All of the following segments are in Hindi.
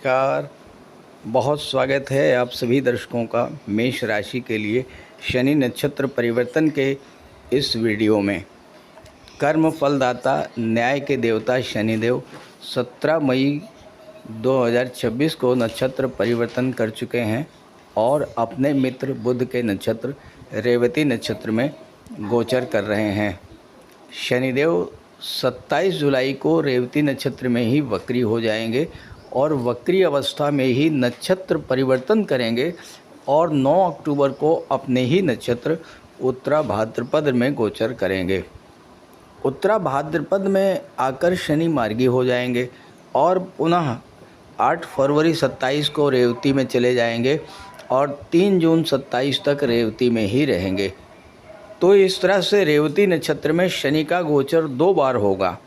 नमस्कार। बहुत स्वागत है आप सभी दर्शकों का मेष राशि के लिए शनि नक्षत्र परिवर्तन के इस वीडियो में। कर्म फलदाता न्याय के देवता शनिदेव 17 मई 2026 को नक्षत्र परिवर्तन कर चुके हैं और अपने मित्र बुध के नक्षत्र रेवती नक्षत्र में गोचर कर रहे हैं। शनिदेव 27 जुलाई को रेवती नक्षत्र में ही वक्री हो जाएंगे और वक्री अवस्था में ही नक्षत्र परिवर्तन करेंगे और 9 अक्टूबर को अपने ही नक्षत्र उत्तरा भाद्रपद में गोचर करेंगे। उत्तरा भाद्रपद में आकर शनि मार्गी हो जाएंगे और पुनः 8 फरवरी 27 को रेवती में चले जाएंगे और 3 जून 27 तक रेवती में ही रहेंगे। तो इस तरह से रेवती नक्षत्र में शनि का गोचर 2 बार होगा।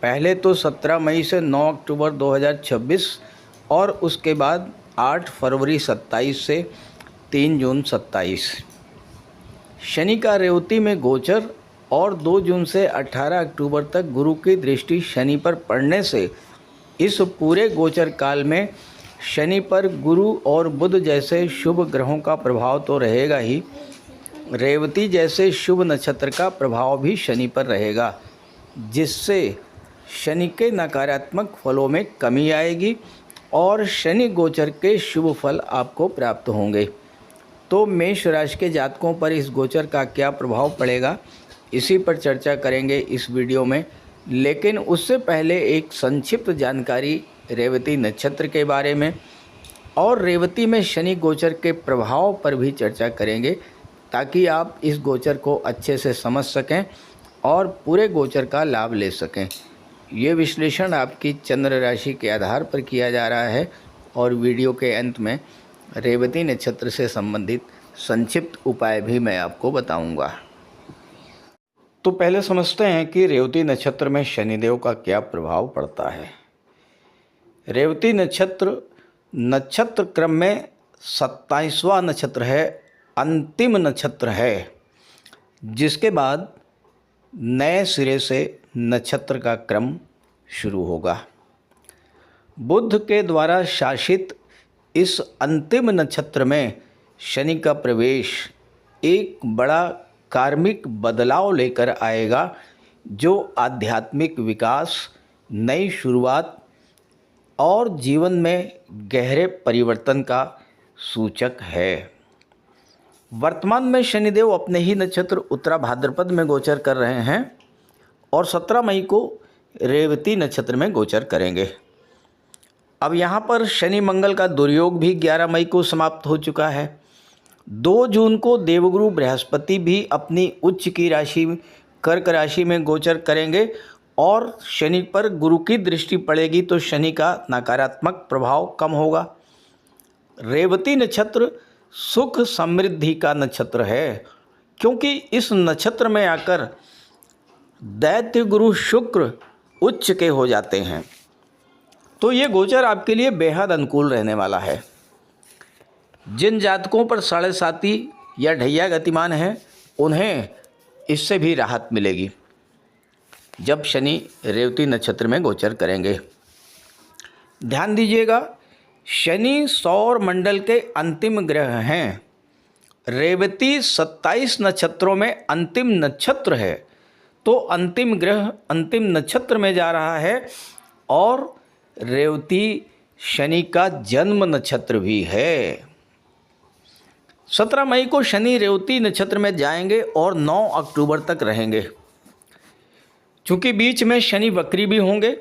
पहले तो 17 मई से 9 अक्टूबर 2026 और उसके बाद 8 फरवरी 27 से 3 जून 27। शनि का रेवती में गोचर और 2 जून से 18 अक्टूबर तक गुरु की दृष्टि शनि पर पड़ने से इस पूरे गोचर काल में शनि पर गुरु और बुध जैसे शुभ ग्रहों का प्रभाव तो रहेगा ही, रेवती जैसे शुभ नक्षत्र का प्रभाव भी शनि पर रहेगा, जिससे शनि के नकारात्मक फलों में कमी आएगी और शनि गोचर के शुभ फल आपको प्राप्त होंगे। तो मेष राशि के जातकों पर इस गोचर का क्या प्रभाव पड़ेगा, इसी पर चर्चा करेंगे इस वीडियो में। लेकिन उससे पहले एक संक्षिप्त जानकारी रेवती नक्षत्र के बारे में और रेवती में शनि गोचर के प्रभाव पर भी चर्चा करेंगे, ताकि आप इस गोचर को अच्छे से समझ सकें और पूरे गोचर का लाभ ले सकें। ये विश्लेषण आपकी चंद्र राशि के आधार पर किया जा रहा है और वीडियो के अंत में रेवती नक्षत्र से संबंधित संक्षिप्त उपाय भी मैं आपको बताऊंगा। तो पहले समझते हैं कि रेवती नक्षत्र में शनिदेव का क्या प्रभाव पड़ता है। रेवती नक्षत्र क्रम में 27वां नक्षत्र है, अंतिम नक्षत्र है, जिसके बाद नए सिरे से नक्षत्र का क्रम शुरू होगा। बुध के द्वारा शासित इस अंतिम नक्षत्र में शनि का प्रवेश एक बड़ा कार्मिक बदलाव लेकर आएगा, जो आध्यात्मिक विकास, नई शुरुआत और जीवन में गहरे परिवर्तन का सूचक है। वर्तमान में शनिदेव अपने ही नक्षत्र उत्तरा भाद्रपद में गोचर कर रहे हैं और 17 मई को रेवती नक्षत्र में गोचर करेंगे। अब यहाँ पर शनि मंगल का दुर्योग भी 11 मई को समाप्त हो चुका है। 2 जून को देवगुरु बृहस्पति भी अपनी उच्च की राशि कर्क राशि में गोचर करेंगे और शनि पर गुरु की दृष्टि पड़ेगी तो शनि का नकारात्मक प्रभाव कम होगा। रेवती नक्षत्र सुख समृद्धि का नक्षत्र है, क्योंकि इस नक्षत्र में आकर दैत्य गुरु शुक्र उच्च के हो जाते हैं। तो ये गोचर आपके लिए बेहद अनुकूल रहने वाला है। जिन जातकों पर 7.5 या ढैया गतिमान है, उन्हें इससे भी राहत मिलेगी जब शनि रेवती नक्षत्र में गोचर करेंगे। ध्यान दीजिएगा, शनि सौर मंडल के अंतिम ग्रह हैं। रेवती 27 नक्षत्रों में अंतिम नक्षत्र है, तो अंतिम ग्रह अंतिम नक्षत्र में जा रहा है और रेवती शनि का जन्म नक्षत्र भी है। 17 मई को शनि रेवती नक्षत्र में जाएंगे और 9 अक्टूबर तक रहेंगे। चूँकि बीच में शनि वक्री भी होंगे,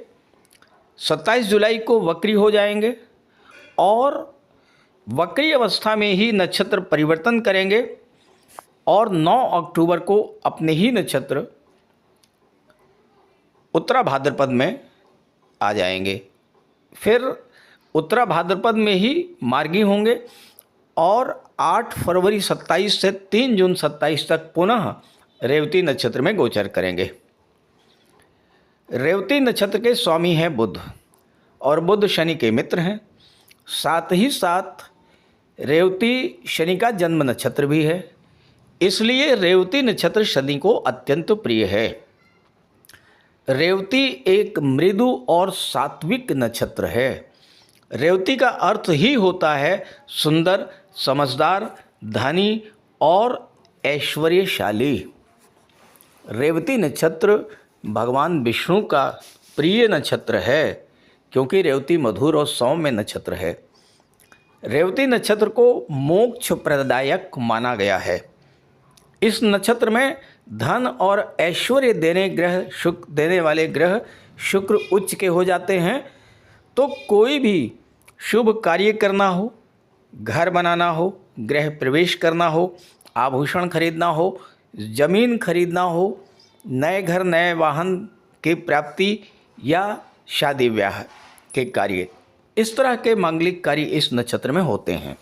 27 जुलाई को वक्री हो जाएंगे और वक्री अवस्था में ही नक्षत्र परिवर्तन करेंगे और 9 अक्टूबर को अपने ही नक्षत्र उत्तरा भाद्रपद में आ जाएंगे। फिर उत्तरा भाद्रपद में ही मार्गी होंगे और 8 फरवरी 27 से 3 जून 27 तक पुनः रेवती नक्षत्र में गोचर करेंगे। रेवती नक्षत्र के स्वामी हैं बुध और बुध शनि के मित्र हैं। साथ ही साथ रेवती शनि का जन्म नक्षत्र भी है, इसलिए रेवती नक्षत्र शनि को अत्यंत प्रिय है। रेवती एक मृदु और सात्विक नक्षत्र है। रेवती का अर्थ ही होता है सुंदर, समझदार, धनी और ऐश्वर्यशाली। रेवती नक्षत्र भगवान विष्णु का प्रिय नक्षत्र है क्योंकि रेवती मधुर और सौम्य नक्षत्र है। रेवती नक्षत्र को मोक्ष प्रदायक माना गया है। इस नक्षत्र में धन और ऐश्वर्य देने वाले ग्रह शुक्र उच्च के हो जाते हैं। तो कोई भी शुभ कार्य करना हो, घर बनाना हो, गृह प्रवेश करना हो, आभूषण खरीदना हो, जमीन खरीदना हो, नए घर नए वाहन की प्राप्ति या शादी ब्याह के कार्य, इस तरह के मांगलिक कार्य इस नक्षत्र में होते हैं।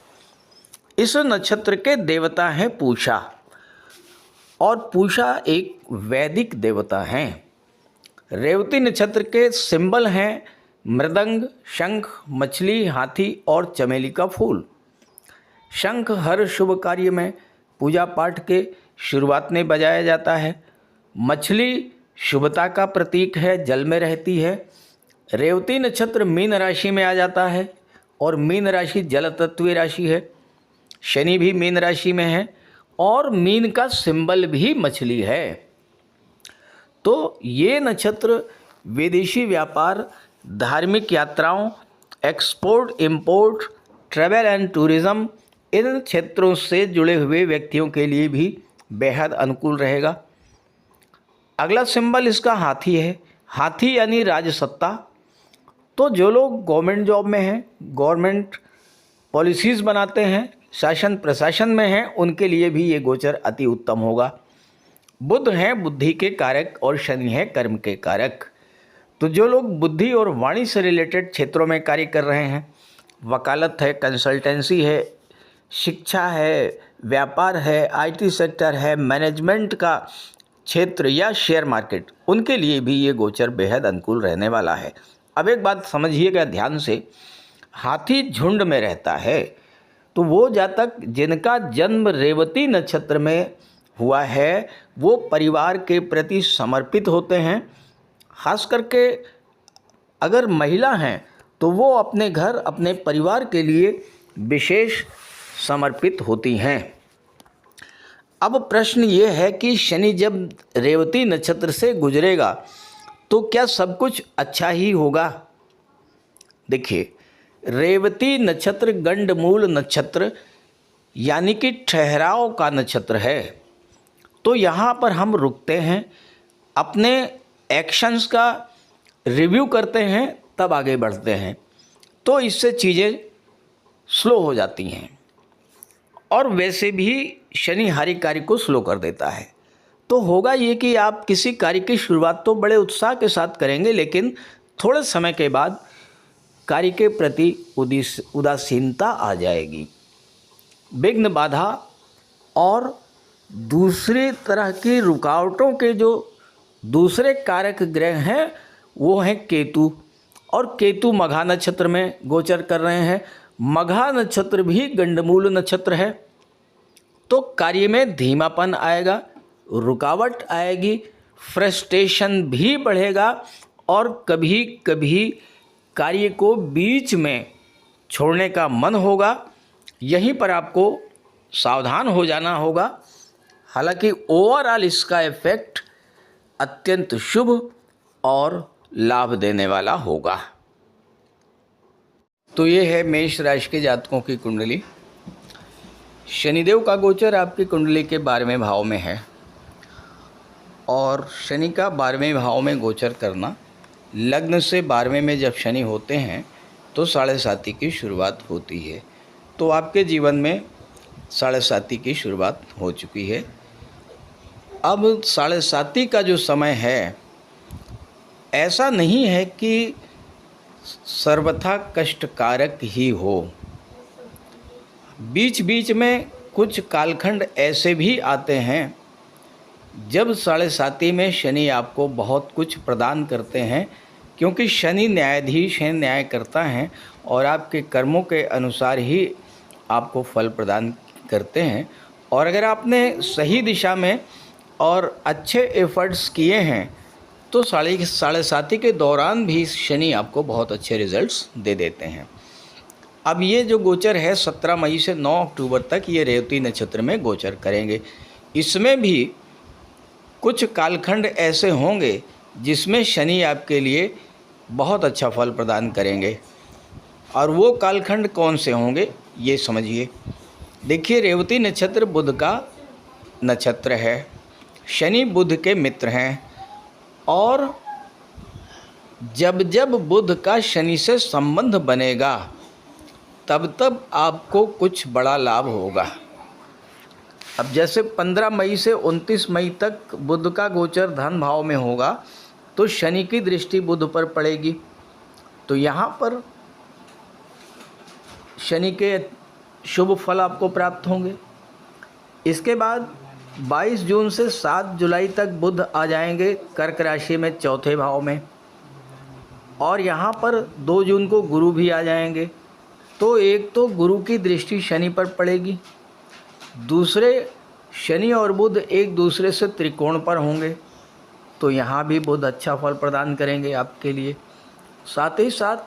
इस नक्षत्र के देवता हैं पूषा, और पूषा एक वैदिक देवता हैं। रेवती नक्षत्र के सिंबल हैं मृदंग, शंख, मछली, हाथी और चमेली का फूल। शंख हर शुभ कार्य में पूजा पाठ के शुरुआत में बजाया जाता है। मछली शुभता का प्रतीक है, जल में रहती है। रेवती नक्षत्र मीन राशि में आ जाता है और मीन राशि जल तत्वीय राशि है। शनि भी मीन राशि में है और मीन का सिंबल भी मछली है। तो ये नक्षत्र विदेशी व्यापार, धार्मिक यात्राओं, export import, travel and tourism, इन क्षेत्रों से जुड़े हुए व्यक्तियों के लिए भी बेहद अनुकूल रहेगा। अगला सिंबल इसका हाथी है। हाथी यानी राजसत्ता। तो जो लोग गवर्नमेंट जॉब में हैं, गवर्नमेंट पॉलिसीज़ बनाते हैं, शासन प्रशासन में हैं, उनके लिए भी ये गोचर अति उत्तम होगा। बुध हैं बुद्धि के कारक और शनि है कर्म के कारक। तो जो लोग बुद्धि और वाणी से रिलेटेड क्षेत्रों में कार्य कर रहे हैं, वकालत है, कंसल्टेंसी है, शिक्षा है, व्यापार है, आईटी सेक्टर है, मैनेजमेंट का क्षेत्र या शेयर मार्केट, उनके लिए भी ये गोचर बेहद अनुकूल रहने वाला है। अब एक बात समझिएगा ध्यान से, हाथी झुंड में रहता है। तो वो जातक जिनका जन्म रेवती नक्षत्र में हुआ है वो परिवार के प्रति समर्पित होते हैं। खास करके अगर महिला हैं तो वो अपने घर, अपने परिवार के लिए विशेष समर्पित होती हैं। अब प्रश्न ये है कि शनि जब रेवती नक्षत्र से गुजरेगा तो क्या सब कुछ अच्छा ही होगा? देखिए, रेवती नक्षत्र गंडमूल नक्षत्र यानी कि ठहराव का नक्षत्र है। तो यहाँ पर हम रुकते हैं, अपने एक्शंस का रिव्यू करते हैं, तब आगे बढ़ते हैं। तो इससे चीज़ें स्लो हो जाती हैं। और वैसे भी शनि हर एक कार्य को स्लो कर देता है। तो होगा ये कि आप किसी कार्य की शुरुआत तो बड़े उत्साह के साथ करेंगे, लेकिन थोड़े समय के बाद कार्य के प्रति उदासीनता आ जाएगी। विघ्न, बाधा और दूसरी तरह की रुकावटों के जो दूसरे कारक ग्रह हैं वो हैं केतु, और केतु मघा नक्षत्र में गोचर कर रहे हैं। मघा नक्षत्र भी गंडमूल नक्षत्र है। तो कार्य में धीमापन आएगा, रुकावट आएगी, फ्रस्ट्रेशन भी बढ़ेगा और कभी कभी कार्य को बीच में छोड़ने का मन होगा। यहीं पर आपको सावधान हो जाना होगा। हालांकि ओवरऑल इसका इफेक्ट अत्यंत शुभ और लाभ देने वाला होगा। तो ये है मेष राशि के जातकों की कुंडली। शनिदेव का गोचर आपकी कुंडली के 12वें भाव में है और शनि का 12वें भाव में गोचर करना, लग्न से 12वें में जब शनि होते हैं तो 7.5 की शुरुआत होती है। तो आपके जीवन में 7.5 की शुरुआत हो चुकी है। अब 7.5 का जो समय है, ऐसा नहीं है कि सर्वथा कष्टकारक ही हो। बीच बीच में कुछ कालखंड ऐसे भी आते हैं जब 7.5 में शनि आपको बहुत कुछ प्रदान करते हैं, क्योंकि शनि न्यायाधीश हैं, न्याय करता हैं और आपके कर्मों के अनुसार ही आपको फल प्रदान करते हैं। और अगर आपने सही दिशा में और अच्छे एफर्ट्स किए हैं तो 7.5 के दौरान भी शनि आपको बहुत अच्छे रिजल्ट्स दे देते हैं। अब ये जो गोचर है 17 मई से 9 अक्टूबर तक ये रेवती नक्षत्र में गोचर करेंगे। इसमें भी कुछ कालखंड ऐसे होंगे जिसमें शनि आपके लिए बहुत अच्छा फल प्रदान करेंगे। और वो कालखंड कौन से होंगे ये समझिए। देखिए, रेवती नक्षत्र बुध का नक्षत्र है, शनि बुध के मित्र हैं, और जब जब बुध का शनि से संबंध बनेगा तब तब आपको कुछ बड़ा लाभ होगा। अब जैसे 15 मई से 29 मई तक बुध का गोचर धन भाव में होगा तो शनि की दृष्टि बुध पर पड़ेगी, तो यहाँ पर शनि के शुभ फल आपको प्राप्त होंगे। इसके बाद 22 जून से 7 जुलाई तक बुध आ जाएंगे कर्क राशि में चौथे भाव में, और यहाँ पर 2 जून को गुरु भी आ जाएंगे। तो एक तो गुरु की दृष्टि शनि पर पड़ेगी, दूसरे शनि और बुध एक दूसरे से त्रिकोण पर होंगे, तो यहाँ भी बुध अच्छा फल प्रदान करेंगे आपके लिए। साथ ही साथ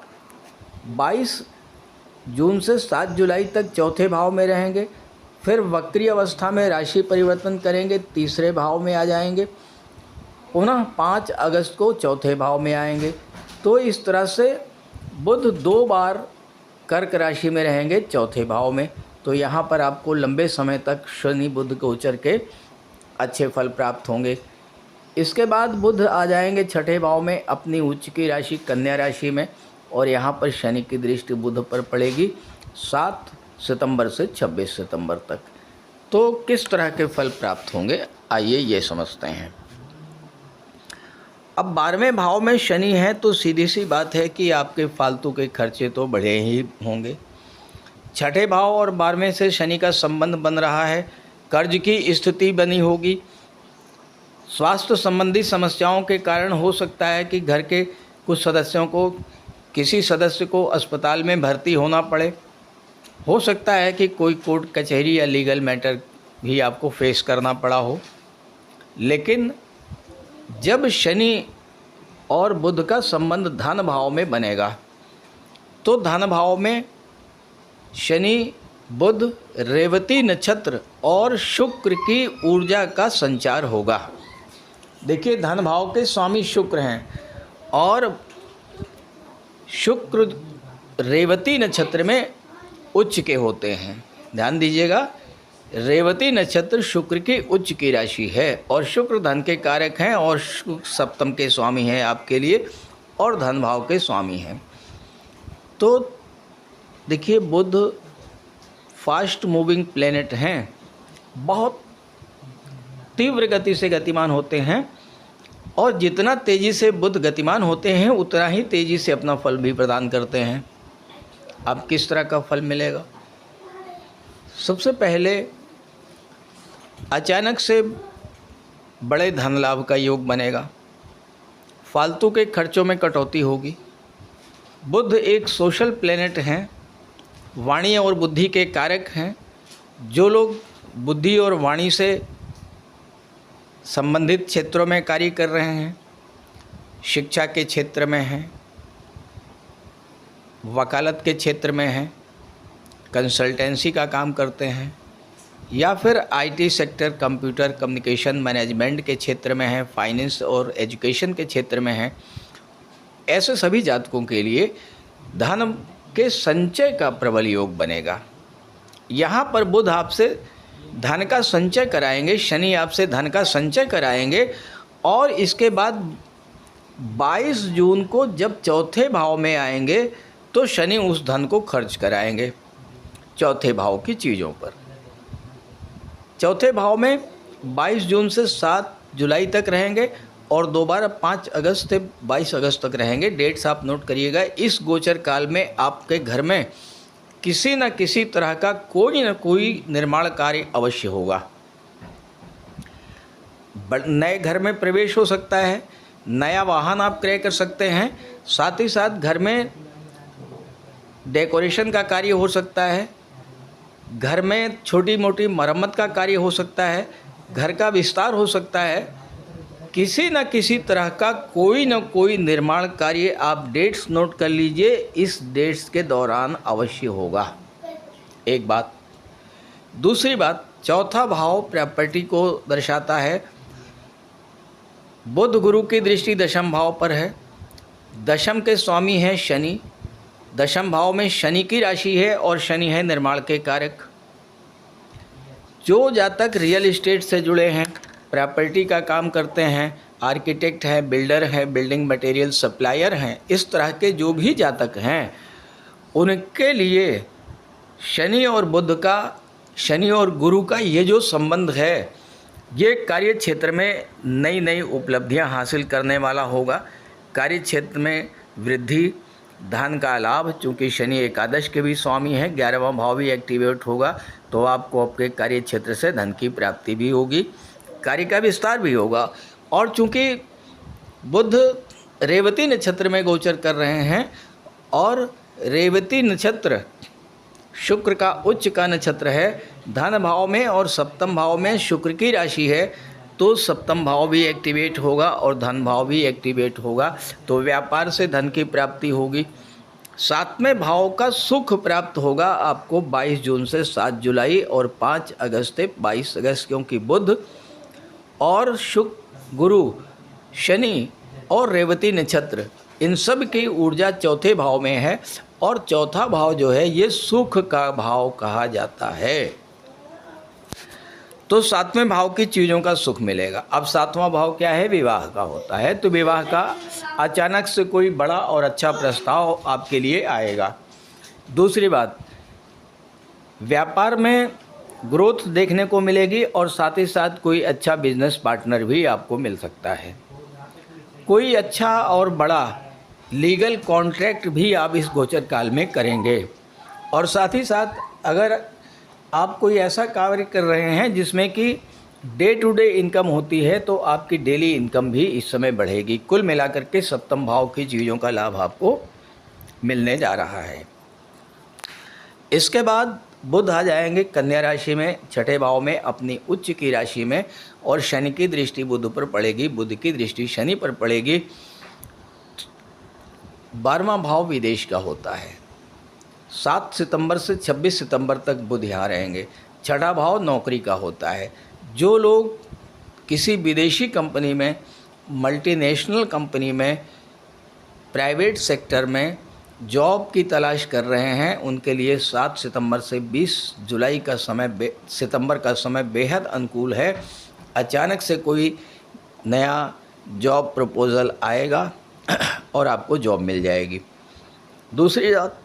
22 जून से 7 जुलाई तक चौथे भाव में रहेंगे, फिर वक्री अवस्था में राशि परिवर्तन करेंगे, तीसरे भाव में आ जाएंगे, पुनः 5 अगस्त को चौथे भाव में आएंगे। तो इस तरह से बुध 2 बार कर्क राशि में रहेंगे चौथे भाव में, तो यहाँ पर आपको लंबे समय तक शनि बुध गोचर के अच्छे फल प्राप्त होंगे। इसके बाद बुध आ जाएंगे छठे भाव में अपनी उच्च की राशि कन्या राशि में, और यहाँ पर शनि की दृष्टि बुध पर पड़ेगी 7 सितंबर से 26 सितंबर तक। तो किस तरह के फल प्राप्त होंगे आइए ये समझते हैं। अब 12वें भाव में शनि है तो सीधी सी बात है कि आपके फालतू के खर्चे तो बढ़े ही होंगे। छठे भाव और 12वें से शनि का संबंध बन रहा है, कर्ज की स्थिति बनी होगी। स्वास्थ्य संबंधी समस्याओं के कारण हो सकता है कि घर के कुछ सदस्यों को, किसी सदस्य को अस्पताल में भर्ती होना पड़े। हो सकता है कि कोई कोर्ट कचहरी या लीगल मैटर भी आपको फेस करना पड़ा हो। लेकिन जब शनि और बुध का संबंध धन भाव में बनेगा तो धन भाव में शनि बुध रेवती नक्षत्र और शुक्र की ऊर्जा का संचार होगा। देखिए, धन भाव के स्वामी शुक्र हैं और शुक्र रेवती नक्षत्र में उच्च के होते हैं। ध्यान दीजिएगा, रेवती नक्षत्र शुक्र की उच्च की राशि है और शुक्र धन के कारक हैं और शुक्र सप्तम के स्वामी हैं आपके लिए और धन भाव के स्वामी हैं। तो देखिए, बुध फास्ट मूविंग प्लेनेट हैं, बहुत तीव्र गति से गतिमान होते हैं, और जितना तेज़ी से बुध गतिमान होते हैं उतना ही तेज़ी से अपना फल भी प्रदान करते हैं। अब किस तरह का फल मिलेगा? सबसे पहले अचानक से बड़े धन लाभ का योग बनेगा, फालतू के खर्चों में कटौती होगी। बुध एक सोशल प्लेनेट हैं, वाणी और बुद्धि के कारक हैं। जो लोग बुद्धि और वाणी से संबंधित क्षेत्रों में कार्य कर रहे हैं, शिक्षा के क्षेत्र में हैं, वकालत के क्षेत्र में हैं, कंसल्टेंसी का काम करते हैं, या फिर IT sector, computer communication management के क्षेत्र में हैं, फाइनेंस और एजुकेशन के क्षेत्र में हैं, ऐसे सभी जातकों के लिए धन के संचय का प्रबल योग बनेगा। यहाँ पर बुध आपसे धन का संचय कराएंगे, शनि आपसे धन का संचय कराएंगे, और इसके बाद 22 जून को जब चौथे भाव में आएंगे तो शनि उस धन को खर्च कराएंगे चौथे भाव की चीज़ों पर। चौथे भाव में 22 जून से 7 जुलाई तक रहेंगे और दोबारा 5 अगस्त से 22 अगस्त तक रहेंगे। डेट्स आप नोट करिएगा। इस गोचर काल में आपके घर में किसी न किसी तरह का कोई न कोई निर्माण कार्य अवश्य होगा। नए घर में प्रवेश हो सकता है, नया वाहन आप क्रय कर सकते हैं, साथ ही साथ घर में डेकोरेशन का कार्य हो सकता है, घर में छोटी मोटी मरम्मत का कार्य हो सकता है, घर का विस्तार हो सकता है, किसी न किसी तरह का कोई न कोई निर्माण कार्य, आप डेट्स नोट कर लीजिए, इस डेट्स के दौरान अवश्य होगा। एक बात। दूसरी बात, चौथा भाव प्रॉपर्टी को दर्शाता है। बुध गुरु की दृष्टि दशम भाव पर है। दशम के स्वामी हैं शनि। दशम भाव में शनि की राशि है और शनि है निर्माण के कारक। जो जातक रियल एस्टेट से जुड़े हैं, प्रॉपर्टी का काम करते हैं, आर्किटेक्ट हैं, बिल्डर हैं, बिल्डिंग मटेरियल सप्लायर हैं, इस तरह के जो भी जातक हैं, उनके लिए शनि और बुध का, शनि और गुरु का ये जो संबंध है, ये कार्य क्षेत्र में नई नई उपलब्धियां हासिल करने वाला होगा। कार्य क्षेत्र में वृद्धि, धन का लाभ, चूँकि शनि एकादश के भी स्वामी हैं, 11वां भाव भी एक्टिवेट होगा, तो आपको आपके कार्य क्षेत्र से धन की प्राप्ति भी होगी, कार्य का विस्तार भी होगा। और चूँकि बुध रेवती नक्षत्र में गोचर कर रहे हैं और रेवती नक्षत्र शुक्र का उच्च का नक्षत्र है, धन भाव में और सप्तम भाव में शुक्र की राशि है, तो सप्तम भाव भी एक्टिवेट होगा और धन भाव भी एक्टिवेट होगा, तो व्यापार से धन की प्राप्ति होगी। सातवें भाव का सुख प्राप्त होगा आपको 22 जून से 7 जुलाई और 5 अगस्त से 22 अगस्त, क्योंकि बुध और शुक्र, गुरु, शनि और रेवती नक्षत्र, इन सब की ऊर्जा चौथे भाव में है और चौथा भाव जो है ये सुख का भाव कहा जाता है। तो सातवें भाव की चीज़ों का सुख मिलेगा। अब सातवां भाव क्या है? विवाह का होता है। तो विवाह का अचानक से कोई बड़ा और अच्छा प्रस्ताव आपके लिए आएगा। दूसरी बात, व्यापार में ग्रोथ देखने को मिलेगी और साथ ही साथ कोई अच्छा बिजनेस पार्टनर भी आपको मिल सकता है। कोई अच्छा और बड़ा लीगल कॉन्ट्रैक्ट भी आप इस गोचर काल में करेंगे। और साथ ही साथ अगर आप कोई ऐसा कार्य कर रहे हैं जिसमें कि डे टू डे इनकम होती है, तो आपकी डेली इनकम भी इस समय बढ़ेगी। कुल मिलाकर के सप्तम भाव की चीज़ों का लाभ आपको मिलने जा रहा है। इसके बाद बुध आ जाएंगे कन्या राशि में, छठे भाव में, अपनी उच्च की राशि में, और शनि की दृष्टि बुध पर पड़ेगी, बुध की दृष्टि शनि पर पड़ेगी। 12वां भाव विदेश का होता है। 7 सितंबर से 26 सितंबर तक बुध यहाँ रहेंगे। छठा भाव नौकरी का होता है। जो लोग किसी विदेशी कंपनी में, मल्टीनेशनल कंपनी में, प्राइवेट सेक्टर में जॉब की तलाश कर रहे हैं, उनके लिए 7 सितंबर से 20 जुलाई का समय, सितंबर का समय बेहद अनुकूल है। अचानक से कोई नया जॉब प्रपोज़ल आएगा और आपको जॉब मिल जाएगी। दूसरी बात,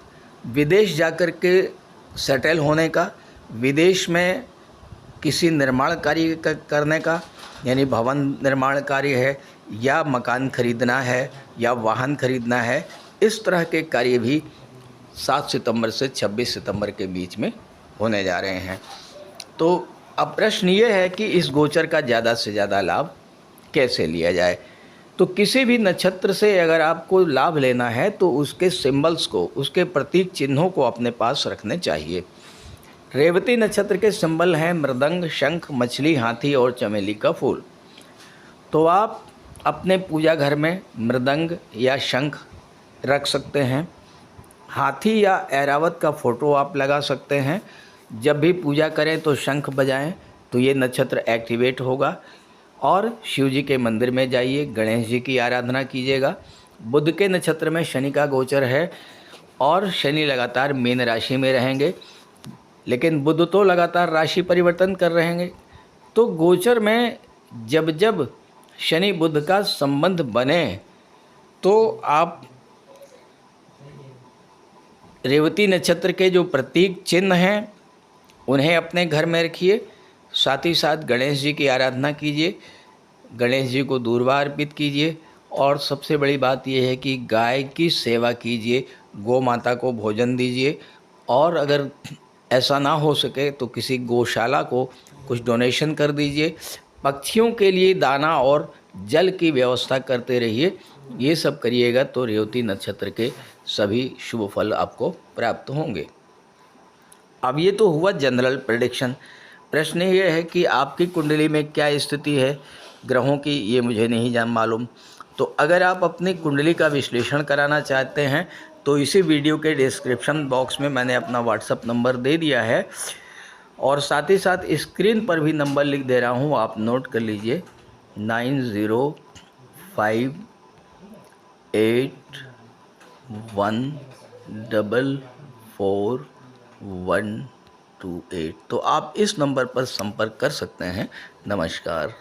विदेश जाकर के सेटल होने का, विदेश में किसी निर्माण कार्य करने का, यानी भवन निर्माण कार्य है या मकान खरीदना है या वाहन खरीदना है, इस तरह के कार्य भी 7 सितंबर से 26 सितंबर के बीच में होने जा रहे हैं। तो अब प्रश्न ये है कि इस गोचर का ज़्यादा से ज़्यादा लाभ कैसे लिया जाए। तो किसी भी नक्षत्र से अगर आपको लाभ लेना है तो उसके सिंबल्स को, उसके प्रतीक चिन्हों को अपने पास रखने चाहिए। रेवती नक्षत्र के सिंबल हैं मृदंग, शंख, मछली, हाथी और चमेली का फूल। तो आप अपने पूजा घर में मृदंग या शंख रख सकते हैं। हाथी या ऐरावत का फ़ोटो आप लगा सकते हैं। जब भी पूजा करें तो शंख बजाएं, तो ये नक्षत्र एक्टिवेट होगा। और शिव जी के मंदिर में जाइए, गणेश जी की आराधना कीजिएगा। बुध के नक्षत्र में शनि का गोचर है और शनि लगातार मीन राशि में रहेंगे, लेकिन बुध तो लगातार राशि परिवर्तन कर रहेंगे। तो गोचर में जब जब शनि बुध का संबंध बने तो आप रेवती नक्षत्र के जो प्रतीक चिन्ह हैं उन्हें अपने घर में रखिए। साथ ही साथ गणेश जी की आराधना कीजिए, गणेश जी को दूर्वा अर्पित कीजिए। और सबसे बड़ी बात यह है कि गाय की सेवा कीजिए, गौ माता को भोजन दीजिए। और अगर ऐसा ना हो सके तो किसी गौशाला को कुछ डोनेशन कर दीजिए। पक्षियों के लिए दाना और जल की व्यवस्था करते रहिए। ये सब करिएगा तो रेवती नक्षत्र के सभी शुभ फल आपको प्राप्त होंगे। अब ये तो हुआ जनरल प्रेडिक्शन। प्रश्न ये है कि आपकी कुंडली में क्या स्थिति है ग्रहों की, ये मुझे नहीं जान मालूम। तो अगर आप अपनी कुंडली का विश्लेषण कराना चाहते हैं तो इसी वीडियो के डिस्क्रिप्शन बॉक्स में मैंने अपना व्हाट्सअप नंबर दे दिया है, और साथ ही साथ स्क्रीन पर भी नंबर लिख दे रहा हूँ, आप नोट कर लीजिए 9058144128। तो आप इस नंबर पर संपर्क कर सकते हैं। नमस्कार।